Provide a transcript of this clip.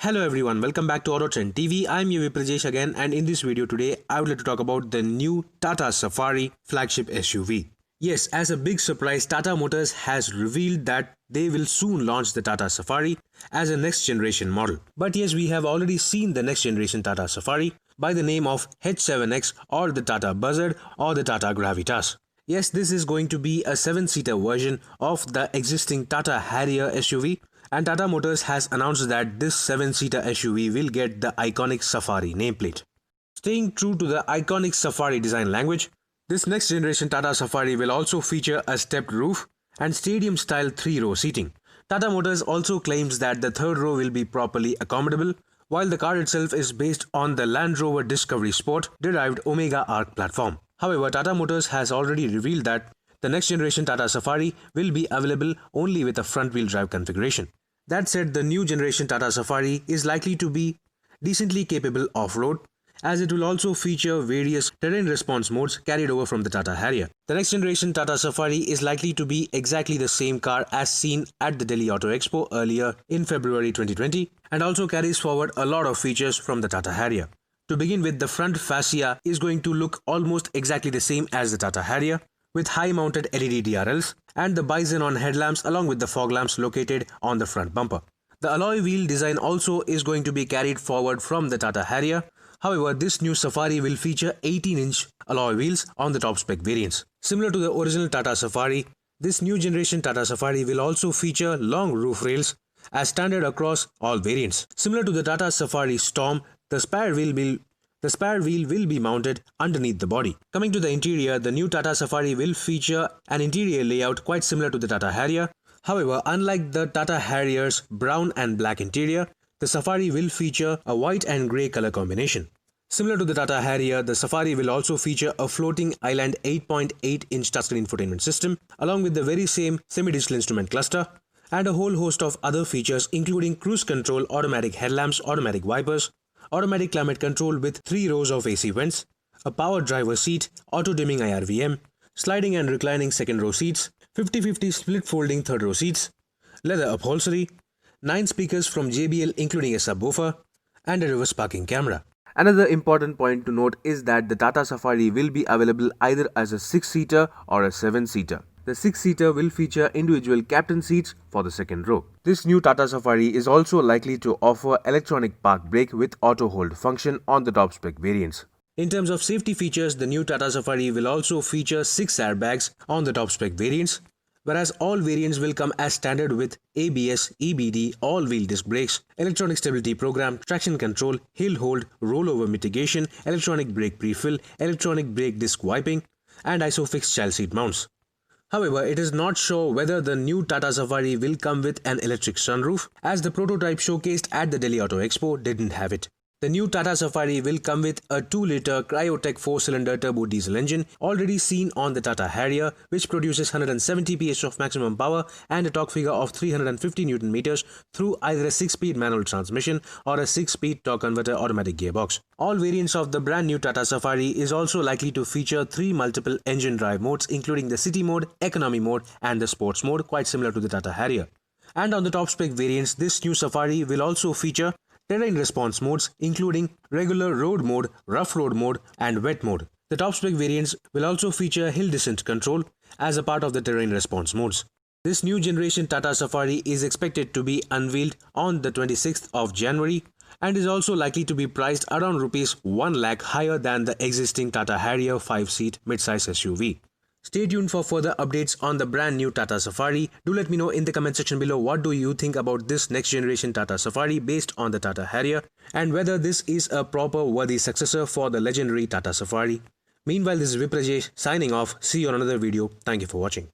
Hello everyone, welcome back to Autotrend TV. I'm UV Prajesh again, and in this video today, I would like to talk about the new Tata Safari flagship SUV. Yes, as a big surprise, Tata Motors has revealed that they will soon launch the Tata Safari as a next generation model. But yes, we have already seen the next generation Tata Safari by the name of H7X or the Tata Buzzard or the Tata Gravitas. Yes, this is going to be a 7-seater version of the existing Tata Harrier SUV. And Tata Motors has announced that this 7-seater SUV will get the iconic Safari nameplate. Staying true to the iconic Safari design language, this next generation Tata Safari will also feature a stepped roof and stadium-style 3-row seating. Tata Motors also claims that the third row will be properly accommodable, while the car itself is based on the Land Rover Discovery Sport derived Omega Arc platform. However, Tata Motors has already revealed that the next generation Tata Safari will be available only with a front-wheel drive configuration. That said, the new generation Tata Safari is likely to be decently capable off-road, as it will also feature various terrain response modes carried over from the Tata Harrier. The next generation Tata Safari is likely to be exactly the same car as seen at the Delhi Auto Expo earlier in February 2020 and also carries forward a lot of features from the Tata Harrier. To begin with, the front fascia is going to look almost exactly the same as the Tata Harrier, with high-mounted LED DRLs and the Bison-on headlamps along with the fog lamps located on the front bumper. The alloy wheel design also is going to be carried forward from the Tata Harrier. However, this new Safari will feature 18-inch alloy wheels on the top-spec variants. Similar to the original Tata Safari, this new generation Tata Safari will also feature long roof rails as standard across all variants. Similar to the Tata Safari Storm, the spare wheel will be mounted underneath the body. Coming to the interior, the new Tata Safari will feature an interior layout quite similar to the Tata Harrier. However, unlike the Tata Harrier's brown and black interior, the Safari will feature a white and grey color combination. Similar to the Tata Harrier, the Safari will also feature a floating island 8.8-inch touchscreen infotainment system, along with the very same semi-digital instrument cluster, and a whole host of other features including cruise control, automatic headlamps, automatic wipers, automatic climate control with 3 rows of AC vents, a power driver seat, auto-dimming IRVM, sliding and reclining second row seats, 50-50 split folding third row seats, leather upholstery, 9 speakers from JBL including a subwoofer, and a reverse parking camera. Another important point to note is that the Tata Safari will be available either as a 6-seater or a 7-seater. The 6-seater will feature individual captain seats for the second row. This new Tata Safari is also likely to offer electronic park brake with auto hold function on the top spec variants. In terms of safety features, the new Tata Safari will also feature 6 airbags on the top spec variants, whereas all variants will come as standard with ABS, EBD, all-wheel disc brakes, electronic stability program, traction control, hill hold, rollover mitigation, electronic brake pre-fill, electronic brake disc wiping, and ISOFIX child seat mounts. However, it is not sure whether the new Tata Safari will come with an electric sunroof, as the prototype showcased at the Delhi Auto Expo didn't have it. The new Tata Safari will come with a 2-liter Cryotech 4-cylinder turbo diesel engine already seen on the Tata Harrier, which produces 170 PS of maximum power and a torque figure of 350 Nm through either a 6-speed manual transmission or a 6-speed torque converter automatic gearbox. All variants of the brand new Tata Safari is also likely to feature 3 multiple engine drive modes including the City mode, Economy mode and the Sports mode, quite similar to the Tata Harrier. And on the top spec variants, this new Safari will also feature terrain response modes including regular road mode, rough road mode and wet mode. The top spec variants will also feature hill descent control as a part of the terrain response modes. This new generation Tata Safari is expected to be unveiled on the 26th of January and is also likely to be priced around Rs 1 lakh higher than the existing Tata Harrier 5-seat midsize SUV. Stay tuned for further updates on the brand new Tata Safari. Do let me know in the comment section below what do you think about this next generation Tata Safari based on the Tata Harrier and whether this is a proper worthy successor for the legendary Tata Safari. Meanwhile, this is Viprajesh signing off. See you on another video. Thank you for watching.